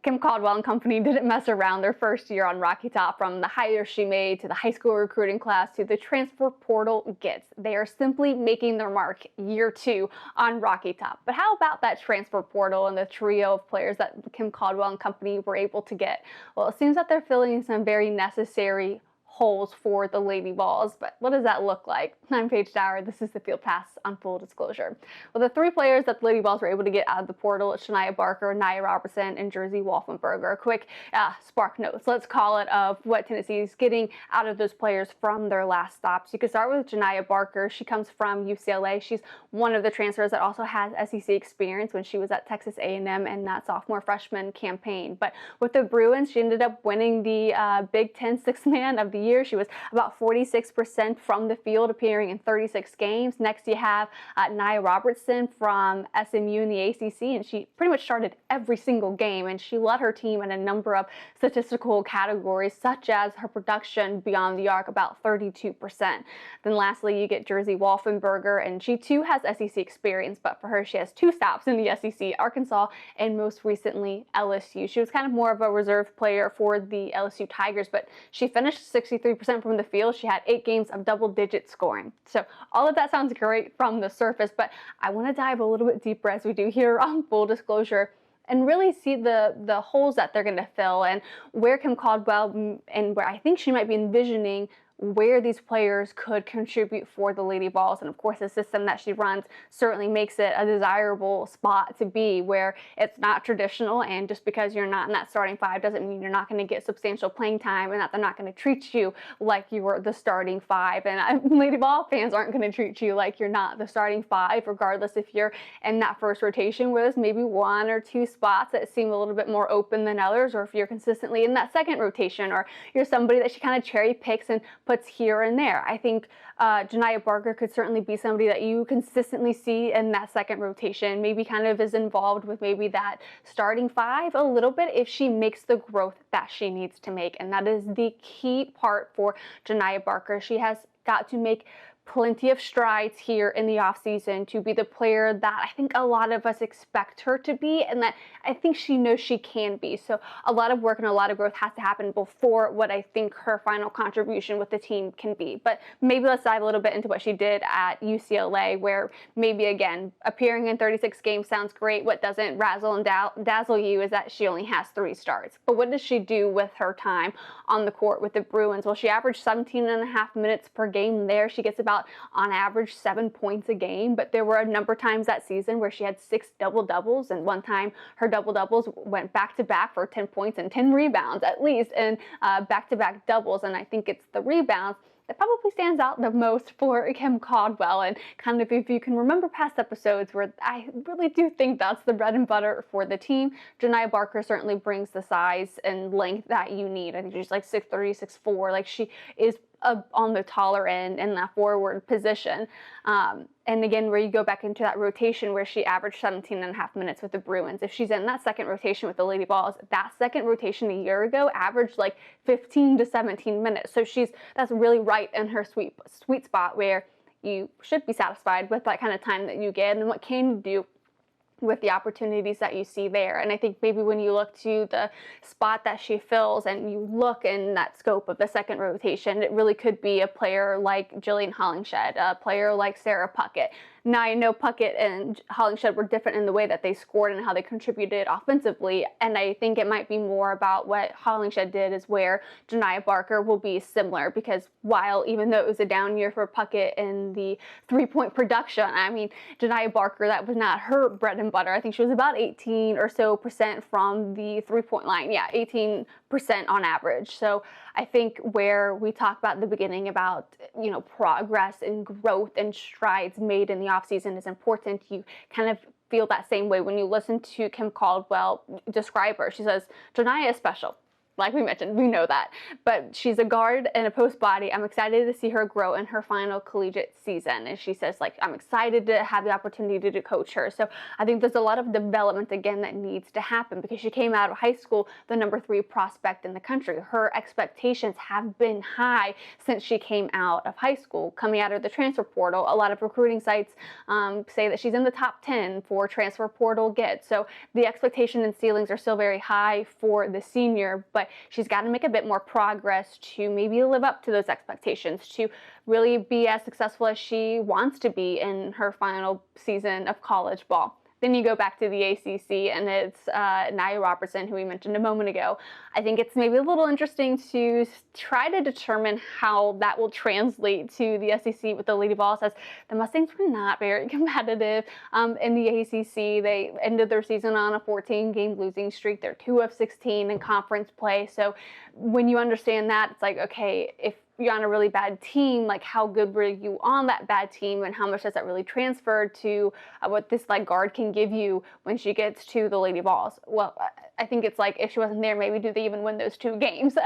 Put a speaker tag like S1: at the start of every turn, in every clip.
S1: Kim Caldwell and company didn't mess around their first year on Rocky Top. From the hires she made to the high school recruiting class to the transfer portal gets, they are simply making their mark year 2 on Rocky Top. But how about that transfer portal and the trio of players that Kim Caldwell and company were able to get? Well, it seems that they're filling some very necessary holes for the Lady Vols, but what does that look like? I'm Paige Dauer. This is the Field Pass on Full Disclosure. Well, the 3 players that the Lady Vols were able to get out of the portal, it's Janiah Barker, Nya Robertson, and Jersey Wolfenbarger. Quick spark notes, let's call it, of what Tennessee is getting out of those players from their last stops. You can start with Janiah Barker. She comes from UCLA. She's one of the transfers that also has SEC experience when she was at Texas A&M in that sophomore freshman campaign. But with the Bruins, she ended up winning the Big Ten Sixth Man of the year. She was about 46% from the field, appearing in 36 games. Next, you have Nya Robertson from SMU in the ACC, and she pretty much started every single game, and she led her team in a number of statistical categories, such as her production beyond the arc, about 32%. Then lastly, you get Jersey Wolfenbarger, and she too has SEC experience, but for her, she has 2 stops in the SEC, Arkansas, and most recently LSU. She was kind of more of a reserve player for the LSU Tigers, but she finished 63% from the field. She had 8 games of double-digit scoring. So all of that sounds great from the surface, but I want to dive a little bit deeper, as we do here on Full Disclosure, and really see the holes that they're going to fill and where Kim Caldwell and where I think she might be envisioning where these players could contribute for the Lady Vols. And of course, the system that she runs certainly makes it a desirable spot to be, where it's not traditional, and just because you're not in that starting 5 doesn't mean you're not going to get substantial playing time, and that they're not going to treat you like you were the starting 5. And Lady Vol fans aren't going to treat you like you're not the starting 5, regardless if you're in that first rotation where there's maybe 1 or 2 spots that seem a little bit more open than others, or if you're consistently in that second rotation, or you're somebody that she kind of cherry picks and puts here and there. I think Janiah Barker could certainly be somebody that you consistently see in that second rotation, maybe kind of is involved with maybe that starting 5 a little bit if she makes the growth that she needs to make. And that is the key part for Janiah Barker. She has got to make plenty of strides here in the offseason to be the player that I think a lot of us expect her to be, and that I think she knows she can be. So a lot of work and a lot of growth has to happen before what I think her final contribution with the team can be. But maybe let's dive a little bit into what she did at UCLA, where maybe, again, appearing in 36 games sounds great. What doesn't razzle and dazzle you is that she only has 3 starts. But what does she do with her time on the court with the Bruins? Well, she averaged 17.5 minutes per game there. She gets about, on average, 7 points a game, but there were a number of times that season where she had 6 double-doubles, and one time her double-doubles went back-to-back for 10 points and 10 rebounds at least, and back-to-back doubles. And I think it's the rebounds that probably stands out the most for Kim Caldwell. And kind of, if you can remember past episodes, where I really do think that's the bread and butter for the team, Janiah Barker certainly brings the size and length that you need. I think she's like 6'3", 6'4", like she is on the taller end in that forward position. And again, where you go back into that rotation where she averaged 17.5 minutes with the Bruins. If she's in that second rotation with the Lady Vols, that second rotation a year ago averaged like 15 to 17 minutes. So that's really right in her sweet spot, where you should be satisfied with that kind of time that you get, and what can you do with the opportunities that you see there. And I think maybe when you look to the spot that she fills and you look in that scope of the second rotation, it really could be a player like Jillian Hollingshed, a player like Sarah Puckett. Now, I know Puckett and Hollingshed were different in the way that they scored and how they contributed offensively, and I think it might be more about what Hollingshed did is where Janiah Barker will be similar, because while, even though it was a down year for Puckett in the 3-point production, I mean, Janiah Barker, that was not her bread and butter. I think she was about 18% or so from the 3-point line. Yeah, 18% on average. So I think where we talk about at the beginning about, progress and growth and strides made in the offseason is important. You kind of feel that same way when you listen to Kim Caldwell describe her. She says, Janiah is special. like we mentioned, we know that. But she's a guard and a post body. I'm excited to see her grow in her final collegiate season. And she says, like, I'm excited to have the opportunity to coach her. So I think there's a lot of development, again, that needs to happen because she came out of high school the #3 prospect in the country. Her expectations have been high since she came out of high school. Coming out of the transfer portal, a lot of recruiting sites say that she's in the top 10 for transfer portal gets. So the expectation and ceilings are still very high for the senior, but she's got to make a bit more progress to maybe live up to those expectations, to really be as successful as she wants to be in her final season of college ball. Then you go back to the ACC, and it's Nya Robertson, who we mentioned a moment ago. I think it's maybe a little interesting to try to determine how that will translate to the SEC with the Lady Vols, as the Mustangs were not very competitive in the ACC. They ended their season on a 14-game losing streak. They're 2 of 16 in conference play. So when you understand that, it's like, okay, if you're on a really bad team, like how good were you on that bad team, and how much does that really transfer to what this like guard can give you when she gets to the Lady Vols? Well, I think it's like if she wasn't there, maybe do they even win those 2 games?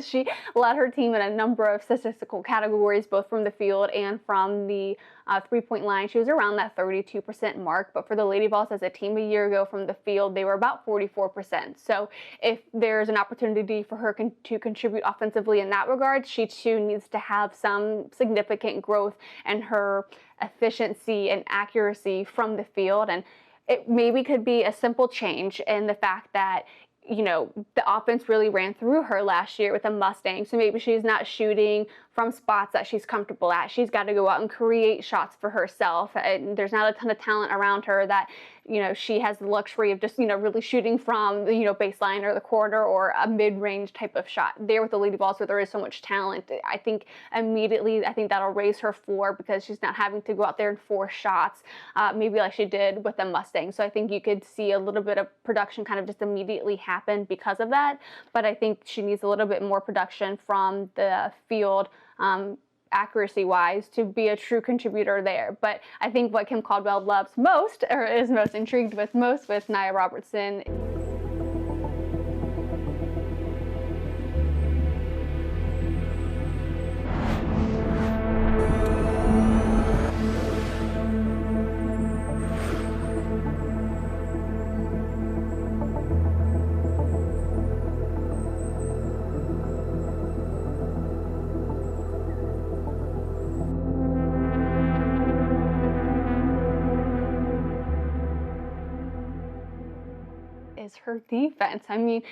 S1: She led her team in a number of statistical categories, both from the field and from the 3-point line. She was around that 32% mark, but for the Lady Vols as a team a year ago from the field, they were about 44%. So if there's an opportunity for her to contribute offensively in that regard, she too needs to have some significant growth in her efficiency and accuracy from the field. And it maybe could be a simple change in the fact that, you know, the offense really ran through her last year with the Mustangs. So maybe she's not shooting from spots that she's comfortable at. She's got to go out and create shots for herself. And there's not a ton of talent around her that, you know, she has the luxury of just, you know, really shooting from the, you know, baseline or the corner or a mid-range type of shot. There with the Lady Vols, where there is so much talent, I think immediately, I think that'll raise her floor because she's not having to go out there and force shots, maybe like she did with the Mustangs. So I think you could see a little bit of production kind of just immediately happen because of that. But I think she needs a little bit more production from the field, accuracy-wise, to be a true contributor there. But I think what Kim Caldwell loves most, or is most intrigued with most with Nya Robertson, is her defense. I mean,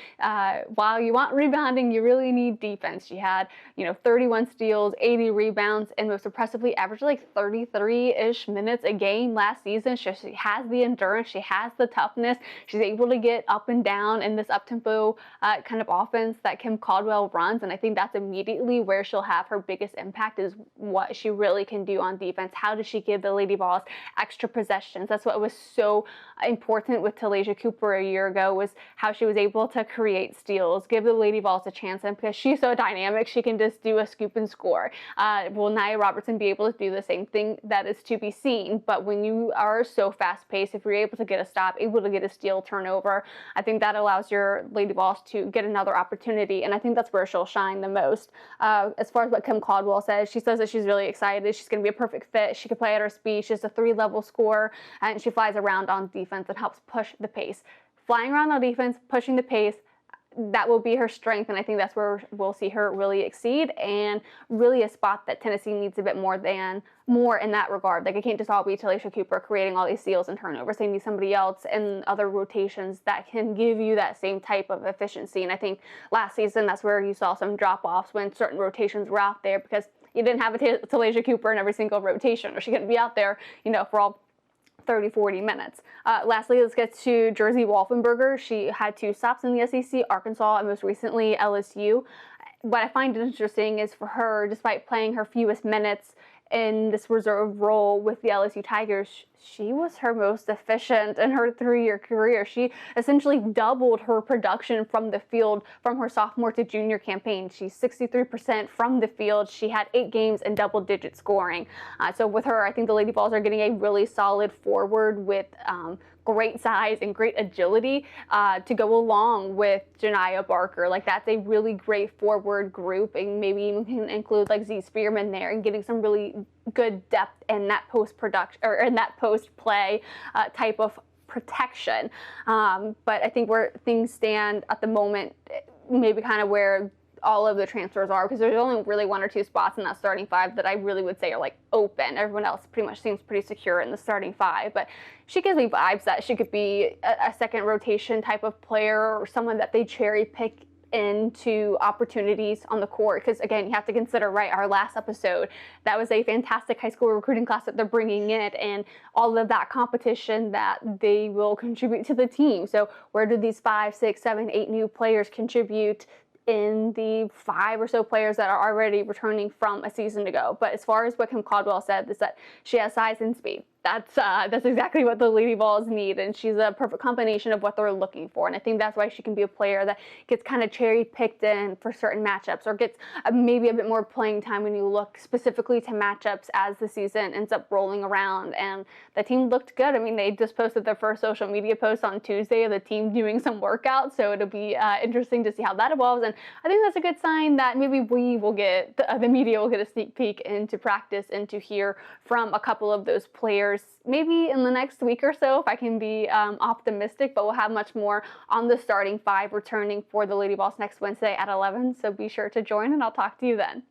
S1: while you want rebounding, you really need defense. She had, you know, 31 steals, 80 rebounds, and most impressively averaged like 33-ish minutes a game last season. She has the endurance, she has the toughness, she's able to get up and down in this up-tempo kind of offense that Kim Caldwell runs, and I think that's immediately where she'll have her biggest impact, is what she really can do on defense. How does she give the Lady Vols extra possessions? That's what was so important with Talaysia Cooper a year ago, was how she was able to create steals, give the Lady Vols a chance, and because she's so dynamic, she can just do a scoop and score. Will Nya Robertson be able to do the same thing? That is to be seen, but when you are so fast-paced, if you're able to get a stop, able to get a steal, turnover, I think that allows your Lady Vols to get another opportunity, and I think that's where she'll shine the most. As far as what Kim Caldwell says, she says that she's really excited. She's going to be a perfect fit. She can play at her speed. She's a 3-level scorer, and she flies around on defense and helps push the pace. Flying around on defense, pushing the pace, that will be her strength, and I think that's where we'll see her really exceed, and really a spot that Tennessee needs a bit more in that regard. Like, it can't just all be Talaysia Cooper creating all these steals and turnovers. They need somebody else in other rotations that can give you that same type of efficiency, and I think last season that's where you saw some drop-offs when certain rotations were out there, because you didn't have a Talaysia Cooper in every single rotation, or she couldn't be out there, you know, for all 30-40 minutes. Lastly, let's get to Jersey Wolfenbarger. She had 2 stops in the SEC, Arkansas, and most recently LSU. What I find interesting is for her, despite playing her fewest minutes in this reserve role with the LSU Tigers, she was her most efficient in her 3-year career. She essentially doubled her production from the field from her sophomore to junior campaign. She's 63% from the field. She had 8 games in double-digit scoring. So with her, I think the Lady Vols are getting a really solid forward with great size and great agility to go along with Janiah Barker. Like, that's a really great forward group, and maybe even can include like Z Spearman there and getting some really good depth in that post production or in that post play type of protection. But I think where things stand at the moment, maybe kind of where all of the transfers are, because there's only really 1 or 2 spots in that starting 5 that I really would say are like open. Everyone else pretty much seems pretty secure in the starting 5, but she gives me vibes that she could be a second rotation type of player, or someone that they cherry pick into opportunities on the court. Because again, you have to consider, right, our last episode, that was a fantastic high school recruiting class that they're bringing in, and all of that competition that they will contribute to the team. So where do these 5, 6, 7, 8 new players contribute in the 5 or so players that are already returning from a season ago? But as far as what Kim Caldwell said, is that she has size and speed. That's exactly what the Lady Vols need, and she's a perfect combination of what they're looking for. And I think that's why she can be a player that gets kind of cherry picked in for certain matchups, or gets maybe a bit more playing time when you look specifically to matchups as the season ends up rolling around. And the team looked good. I mean, they just posted their first social media post on Tuesday of the team doing some workouts, so it'll be interesting to see how that evolves. And I think that's a good sign that maybe we will get, the media will get a sneak peek into practice and to hear from a couple of those players maybe in the next week or so, if I can be optimistic. But we'll have much more on the starting 5 returning for the Lady Vols next Wednesday at 11, so be sure to join, and I'll talk to you then.